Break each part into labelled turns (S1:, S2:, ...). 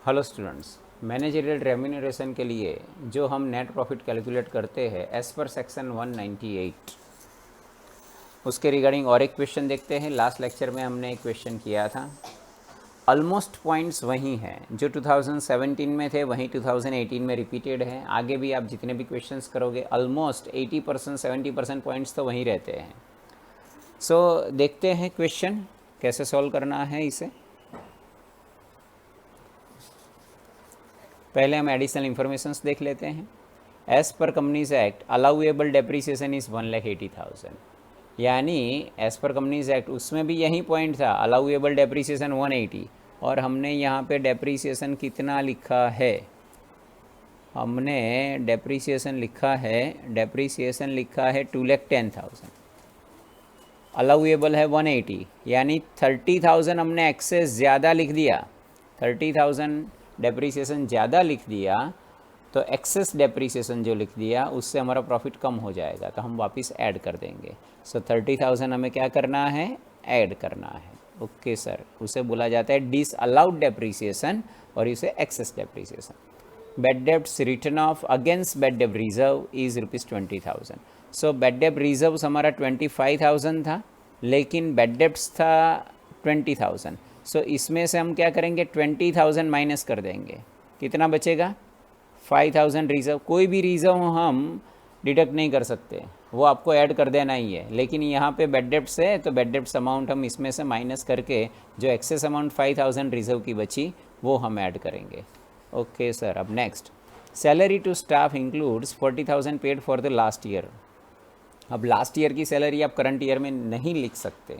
S1: Hello students, managerial remuneration के लिए जो हम नेट प्रॉफिट कैलकुलेट करते हैं एज पर सेक्शन 198, उसके रिगार्डिंग और एक क्वेश्चन देखते हैं। लास्ट लेक्चर में हमने एक क्वेश्चन किया था। ऑलमोस्ट पॉइंट्स वही हैं जो 2017 में थे, वहीं 2018 में रिपीटेड हैं। आगे भी आप जितने भी क्वेश्चंस करोगे ऑलमोस्ट 80% 70% पॉइंट्स तो वहीं रहते हैं। सो देखते हैं क्वेश्चन कैसे सॉल्व करना है इसे। पहले हम एडिशनल इन्फॉर्मेशंस देख लेते हैं। As per companies act allowable depreciation is 1,80,000, यानी एज पर कंपनीज एक्ट उसमें भी यही पॉइंट था, अलाउएबल डेप्रीसिएशन 180, और हमने यहाँ पे डेप्रीसिएशन कितना लिखा है? हमने डेप्रीसिएशन लिखा है 2,10,000, अलाउएबल है 180, यानी 30,000 हमने एक्सेस ज़्यादा लिख दिया, 30,000 डेप्रीसिएशन ज़्यादा लिख दिया, तो एक्सेस डेप्रीसिएशन जो लिख दिया उससे हमारा प्रॉफिट कम हो जाएगा, तो हम वापस ऐड कर देंगे। सो 30,000 हमें क्या करना है? ऐड करना है। ओके सर, उसे बोला जाता है डिस अलाउड डेप्रीसिएशन और इसे excess depreciation. Bad debts return of against bad डेब्ट रिजर्व इज़ ₹20,000। सो बैड डेब्ट रिजर्व हमारा 25,000 था, लेकिन बैड डेब्ट्स था 20,000। सो इसमें से हम क्या करेंगे? 20,000 माइनस कर देंगे। कितना बचेगा? 5,000 रिजर्व। कोई भी रिजर्व हम डिडक्ट नहीं कर सकते, वो आपको ऐड कर देना ही है। लेकिन यहाँ पे बैड डेब्ट्स है तो बैड डेब्ट्स अमाउंट हम इसमें से माइनस करके जो एक्सेस अमाउंट 5,000 रिजर्व की बची वो हम ऐड करेंगे। ओके सर, अब next, salary to staff includes 40,000 paid for the last year. अब लास्ट ईयर की सैलरी आप करंट ईयर में नहीं लिख सकते,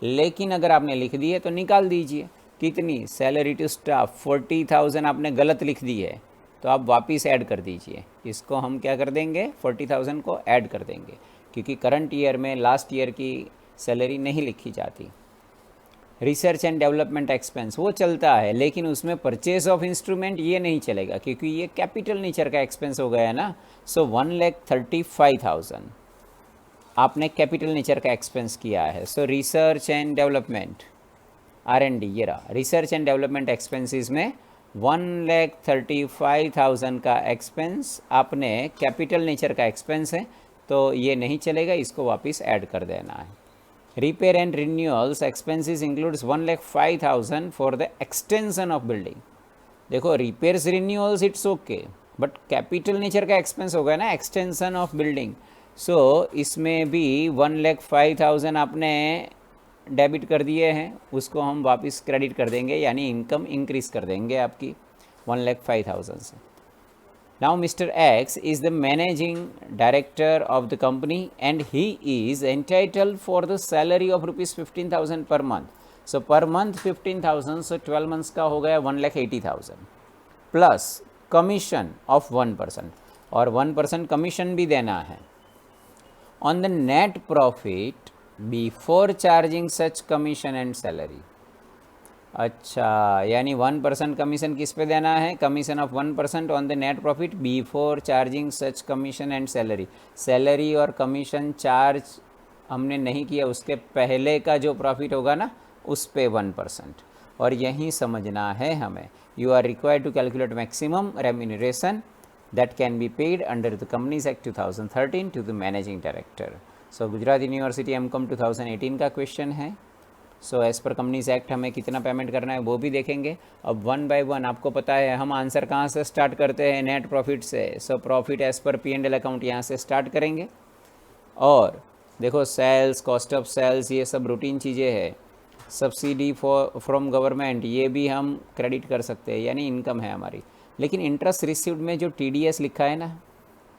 S1: लेकिन अगर आपने लिख दी है तो निकाल दीजिए। कितनी? सैलरी टू स्टाफ 40,000 आपने गलत लिख दी है, तो आप वापस ऐड कर दीजिए। इसको हम क्या कर देंगे? 40,000 को ऐड कर देंगे, क्योंकि करंट ईयर में लास्ट ईयर की सैलरी नहीं लिखी जाती। रिसर्च एंड डेवलपमेंट एक्सपेंस वो चलता है, लेकिन उसमें परचेज ऑफ इंस्ट्रूमेंट ये नहीं चलेगा, क्योंकि ये कैपिटल नेचर का एक्सपेंस हो गया है ना। सो 1,35,000 आपने कैपिटल नेचर का एक्सपेंस किया है। सो रिसर्च एंड डेवलपमेंट R&D, ये रहा रिसर्च एंड डेवलपमेंट एक्सपेंसेस में 1,35,000 का एक्सपेंस आपने कैपिटल नेचर का एक्सपेंस है, तो ये नहीं चलेगा, इसको वापस ऐड कर देना है। Repair and renewals expenses includes 1,05,000 for the extension of building. देखो, repairs renewals it's okay, but capital nature का एक्सपेंस हो गया ना, एक्सटेंशन ऑफ बिल्डिंग। सो इसमें भी 1,05,000 आपने डेबिट कर दिए हैं, उसको हम वापस क्रेडिट कर देंगे, यानी इनकम इंक्रीज कर देंगे आपकी 1,05,000 से। Now mister x is the managing director of the company and he is entitled for the salary of ₹15,000 per month. So per month 15,000, so 12 months का हो गया 1,80,000 प्लस कमीशन ऑफ 1%, और 1% कमीशन भी देना है on the net profit before charging such commission and salary. अच्छा, यानी 1% commission किस पे देना है? Commission of 1% on the net profit before charging such commission and salary. Salary और कमीशन चार्ज हमने नहीं किया, उसके पहले का जो प्रॉफिट होगा ना उस पे 1%, और यही समझना है हमें। You are required to calculate maximum remuneration that can be paid under the Companies Act 2013 to the Managing Director. So Gujarat university MCom 2018 का क्वेश्चन है। So as per companies act हमें कितना पेमेंट करना है वो भी देखेंगे। अब 1 बाय 1 आपको पता है हम आंसर कहाँ से स्टार्ट करते हैं? नेट प्रॉफिट से। So profit as per P&L account यहाँ से स्टार्ट करेंगे, और देखो सेल्स, कॉस्ट ऑफ सेल्स, ये सब रूटीन चीज़ें हैं। सब्सिडी फ्रॉम गवर्नमेंट, ये भी हम क्रेडिट कर सकते हैं, यानी इनकम है हमारी। लेकिन इंटरेस्ट रिसीव्ड में जो TDS लिखा है ना,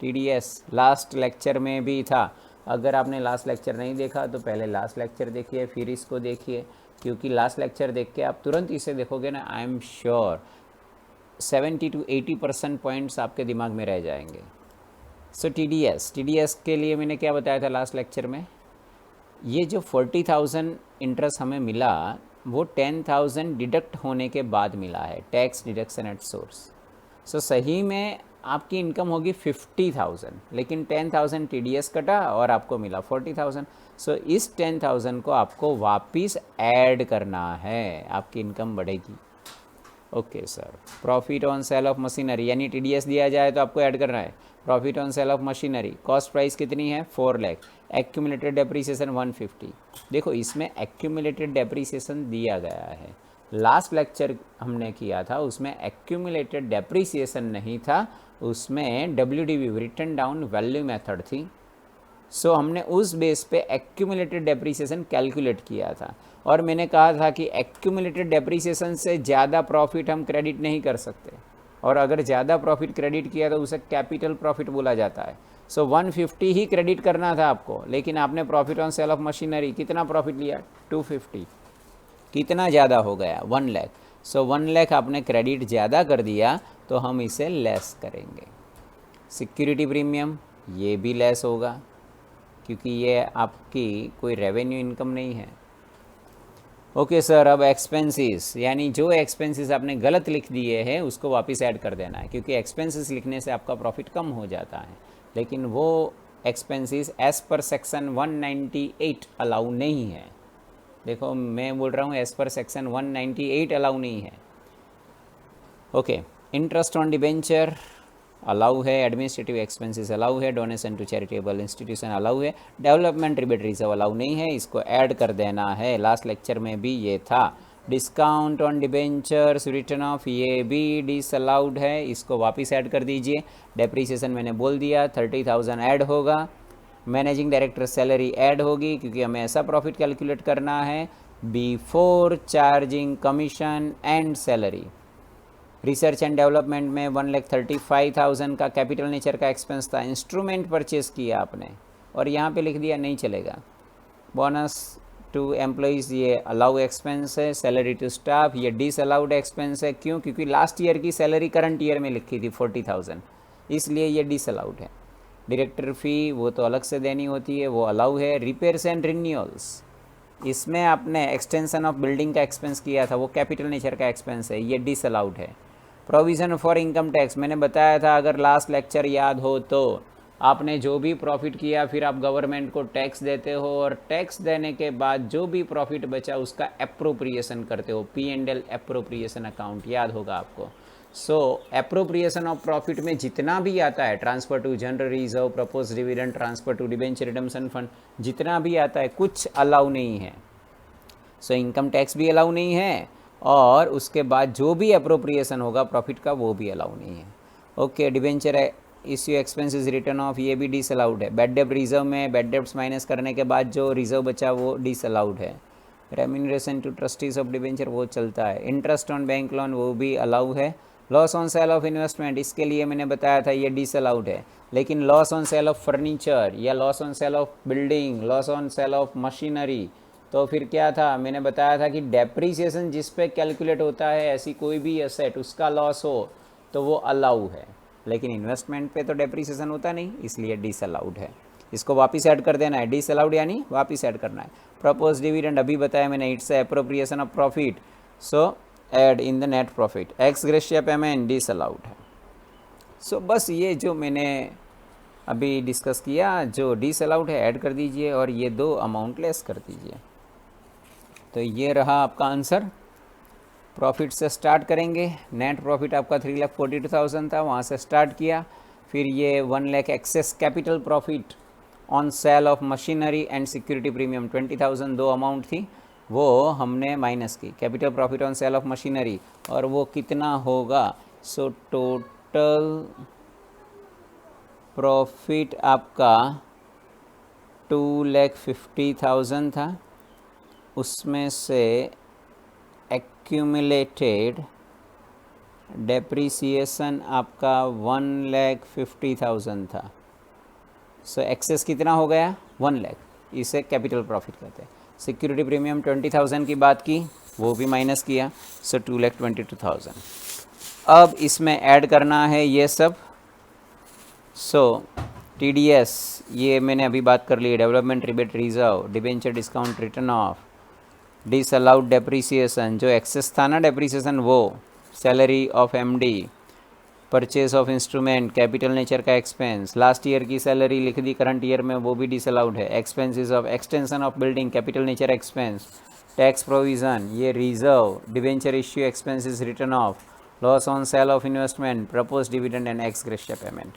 S1: TDS लास्ट लेक्चर में भी था। अगर आपने लास्ट लेक्चर नहीं देखा तो पहले लास्ट लेक्चर देखिए, फिर इसको देखिए, क्योंकि लास्ट लेक्चर देख के आप तुरंत इसे देखोगे ना, I am sure 70 to 80% points आपके दिमाग में रह जाएंगे। सो TDS के लिए मैंने क्या बताया था लास्ट लेक्चर में? ये जो 40,000 इंटरेस्ट हमें मिला वो 10,000 डिडक्ट होने के बाद मिला है, टैक्स डिडक्शन एट सोर्स। सो सही में आपकी इनकम होगी 50,000, लेकिन 10,000 TDS कटा और आपको मिला 40,000। सो इस 10,000 को आपको वापस ऐड करना है, आपकी इनकम बढ़ेगी। Okay sir, profit on sale of machinery, यानी टीडीएस दिया जाए तो आपको ऐड करना है। Profit on sale of machinery, cost price कितनी है 4 लाख, एक्यूमुलेटेड डेप्रीसिएशन 150। देखो इसमें एक्यूमुलेटेड डेप्रीसिएशन दिया गया है, लास्ट लेक्चर हमने किया था उसमें एक्यूमुलेटेड डेप्रीसिएशन नहीं था, उसमें WDV written down value method थी। सो हमने उस बेस पे एक्यूमुलेटेड डेप्रीसिएशन कैलकुलेट किया था, और मैंने कहा था कि एक्यूमुलेटेड डेप्रीसिएशन से ज़्यादा प्रॉफिट हम क्रेडिट नहीं कर सकते, और अगर ज़्यादा प्रॉफिट क्रेडिट किया तो उसे कैपिटल प्रॉफिट बोला जाता है। सो 150 ही क्रेडिट करना था आपको, लेकिन आपने profit on sale of machinery कितना प्रॉफिट लिया 250, कितना ज़्यादा हो गया 1 लाख। सो 1 लाख आपने क्रेडिट ज़्यादा कर दिया तो हम इसे लेस करेंगे। सिक्योरिटी प्रीमियम ये भी लेस होगा, क्योंकि ये आपकी कोई रेवेन्यू इनकम नहीं है। ओके सर, अब एक्सपेंसेस, यानी जो एक्सपेंसेस आपने गलत लिख दिए हैं उसको वापस ऐड कर देना है, क्योंकि एक्सपेंसेस लिखने से आपका प्रॉफिट कम हो जाता है, लेकिन वो expenses as per section 198 allow नहीं है। देखो मैं बोल रहा हूँ एज़ पर सेक्शन 198 अलाउ नहीं है। Okay, interest on debenture allow है, एडमिनिस्ट्रेटिव एक्सपेंसेस अलाउ है, donation to charitable institution allow है, डेवलपमेंट रिबेट रिजर्व अलाउ नहीं है, इसको ऐड कर देना है। लास्ट लेक्चर में भी ये था। Discount on debentures return of ये भी डिसअलाउड है, इसको वापस ऐड कर दीजिए। डेप्रीसिएशन मैंने बोल दिया 30,000 ऐड होगा। मैनेजिंग डायरेक्टर सैलरी ऐड होगी, क्योंकि हमें ऐसा प्रॉफिट कैलकुलेट करना है before charging commission and salary. Research and development में 1,35,000 का कैपिटल नेचर का एक्सपेंस था, इंस्ट्रूमेंट परचेज किया आपने और यहाँ पे लिख दिया नहीं चलेगा। बोनस टू एम्प्लॉइज़ ये अलाउ एक्सपेंस है, सैलरी टू स्टाफ ये डिसअलाउड एक्सपेंस है। क्यों? क्योंकि लास्ट ईयर की सैलरी करंट ईयर में लिखी थी 40,000, इसलिए ये डिसअलाउड है। डायरेक्टर फ़ी वो तो अलग से देनी होती है, वो अलाउ है। रिपेयर्स एंड रिन्यूअल्स, इसमें आपने एक्सटेंशन ऑफ बिल्डिंग का एक्सपेंस किया था, वो कैपिटल नेचर का एक्सपेंस है, ये डिसअलाउड है। प्रोविज़न फॉर इनकम टैक्स, मैंने बताया था अगर लास्ट लेक्चर याद हो तो, आपने जो भी प्रॉफिट किया फिर आप गवर्नमेंट को टैक्स देते हो, और टैक्स देने के बाद जो भी प्रॉफिट बचा उसका एप्रोप्रिएशन करते हो, P&L एप्रोप्रिएशन अकाउंट याद होगा आपको। सो एप्रोप्रिएशन ऑफ प्रॉफिट में जितना भी आता है, transfer to general reserve, propose dividend, transfer to debenture redemption fund, जितना भी आता है कुछ अलाउ नहीं है। सो इनकम टैक्स भी अलाउ नहीं है, और उसके बाद जो भी अप्रोप्रिएशन होगा प्रॉफिट का वो भी अलाउ नहीं है। Okay, debenture issue expenses return of ये भी डिसअलाउड है। बैड डेब्ट रिजर्व में बैड डेब्ट्स माइनस करने के बाद जो रिजर्व बचा वो डिसअलाउड है। Remuneration to trustees of debenture वो चलता है। इंटरेस्ट ऑन बैंक लोन वो भी अलाउ है। Loss on sale of investment, इसके लिए मैंने बताया था ये डिसअलाउड है। लेकिन loss on sale of furniture या loss on sale of building, loss on sale of machinery, तो फिर क्या था, मैंने बताया था कि डेप्रीसिएशन जिस पे कैलकुलेट होता है ऐसी कोई भी एसेट उसका लॉस हो तो वो अलाउ है, लेकिन इन्वेस्टमेंट पे तो डेप्रीसिएशन होता नहीं, इसलिए डिसअलाउड है। इसको वापस ऐड कर देना है, डिसअलाउड यानी वापस ऐड करना है। प्रपोज डिविडेंड अभी बताया मैंने, it's appropriation of profit, so add in the net profit. X gratia payment disallowed है। सो बस ये जो मैंने अभी डिस्कस किया जो डिसअलाउड है ऐड कर दीजिए, और ये दो अमाउंट लेस कर दीजिए। तो ये रहा आपका आंसर। प्रॉफिट से स्टार्ट करेंगे। नेट प्रॉफिट आपका 3,42,000 था, वहाँ से स्टार्ट किया। फिर ये 1 lakh excess capital profit on sale of machinery and security premium 20,000 दो अमाउंट थी, वो हमने माइनस की। Capital profit on sale of machinery, और वो कितना होगा, सो टोटल प्रॉफिट आपका 2,50,000 था, उसमें से एक्यूमुलेटेड डेप्रीसिएशन आपका 1,50,000 था। सो एक्सेस कितना हो गया 1 लाख, इसे कैपिटल प्रॉफिट कहते हैं। सिक्योरिटी प्रीमियम 20,000 की बात की, वो भी माइनस किया, सो 2,22,000। अब इसमें ऐड करना है ये सब। सो TDS ये मैंने अभी बात कर ली, development rebate reserve, debenture discount return of, disallowed depreciation, जो एक्सेस था ना डेप्रीसिएशन वो, salary of MD, purchase of instrument, capital nature का एक्सपेंस, लास्ट ईयर की सैलरी लिख दी करंट ईयर में वो भी डिसअलाउड है। Expenses of extension of building, capital nature expense, tax provision, ये reserve, debenture issue expenses return of, loss on sale of investment, propose dividend and ex gratia payment,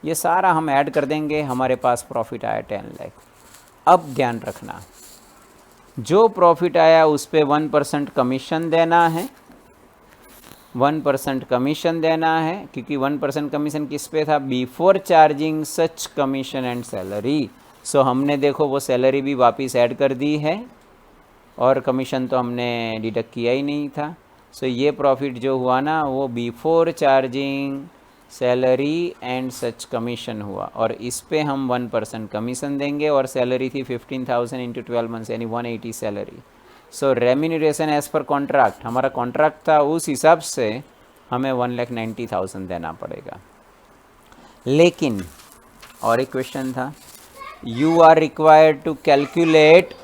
S1: ये सारा हम ऐड कर देंगे, हमारे पास प्रॉफिट आया 10 लाख। अब ध्यान रखना, जो प्रॉफिट आया उस पे 1% कमीशन देना है, 1% कमीशन देना है, क्योंकि 1% कमीशन किस पे था, before charging such commission and salary. So हमने देखो वो सैलरी भी वापस ऐड कर दी है और कमीशन तो हमने डिडक्ट किया ही नहीं था। सो ये प्रॉफिट जो हुआ ना वो before charging salary and such commission हुआ, और इस पे हम 1% कमीशन देंगे, और सैलरी थी 15,000 इंटू 12 मंथ्स यानी 180 सैलरी। सो रेम्यूनरेशन एज़ पर कॉन्ट्रैक्ट, हमारा कॉन्ट्रैक्ट था उस हिसाब से हमें 1,90,000 देना पड़ेगा। लेकिन और एक क्वेश्चन था, you are required to calculate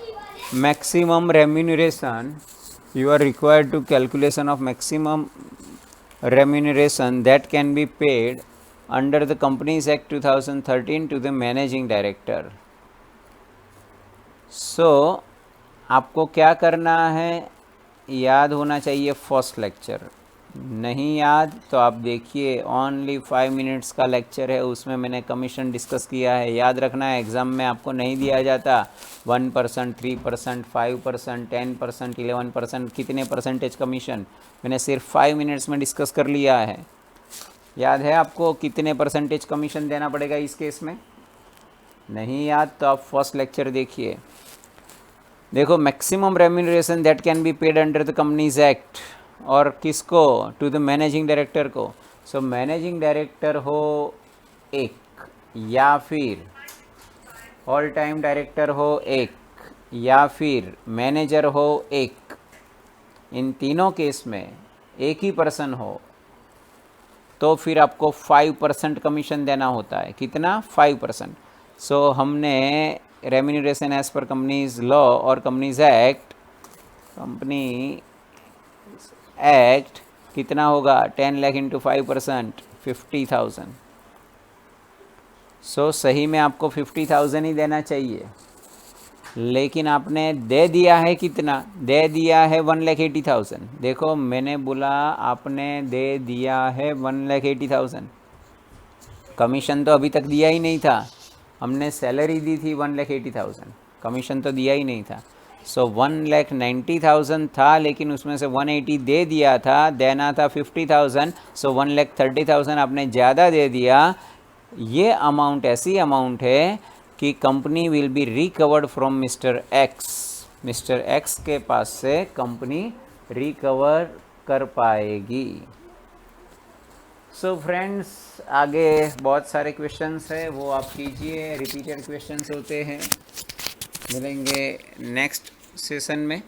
S1: maximum remuneration, you are required to calculation of maximum remuneration that can be paid under the Companies Act 2013 to the managing director. So आपको क्या करना है, याद होना चाहिए फर्स्ट लेक्चर, नहीं याद तो आप देखिए ओनली 5 मिनट्स का लेक्चर है, उसमें मैंने कमीशन डिस्कस किया है। याद रखना है, एग्ज़ाम में आपको नहीं दिया जाता 1%, 3%, 5%, 10%, 11%, कितने परसेंटेज कमीशन, मैंने सिर्फ 5 मिनट्स में डिस्कस कर लिया है। याद है आपको कितने परसेंटेज कमीशन देना पड़ेगा इस केस में? नहीं याद तो आप फर्स्ट लेक्चर देखिए। देखो, maximum remuneration that can be paid under the companies act, और किसको, टू द मैनेजिंग डायरेक्टर को। सो मैनेजिंग डायरेक्टर हो एक, या फिर ऑल टाइम डायरेक्टर हो एक, या फिर मैनेजर हो एक, इन तीनों केस में एक ही पर्सन हो तो फिर आपको 5% कमीशन देना होता है। कितना? 5%। सो हमने remuneration as per companies law और कंपनीज एक्ट, कंपनी एक्ट कितना होगा, 10 लाख इंटू 5%, 50,000। सो सही में आपको 50,000 ही देना चाहिए, लेकिन आपने दे दिया है कितना, दे दिया है 1,80,000। देखो मैंने बोला आपने दे दिया है 1,80,000, कमीशन तो अभी तक दिया ही नहीं था, हमने सैलरी दी थी 1,80,000, कमीशन तो दिया ही नहीं था। सो 1,90,000 था, लेकिन उसमें से 180 दे दिया था, देना था 50,000, सो 1,30,000 आपने ज़्यादा दे दिया। ये अमाउंट ऐसी अमाउंट है कि company will be recovered from mister x, mister x के पास से कंपनी रिकवर कर पाएगी। सो फ्रेंड्स, आगे बहुत सारे क्वेश्चंस है, वो आप कीजिए, रिपीटेड क्वेश्चंस होते हैं। मिलेंगे नेक्स्ट सेशन में।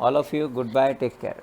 S1: All of you goodbye, take care.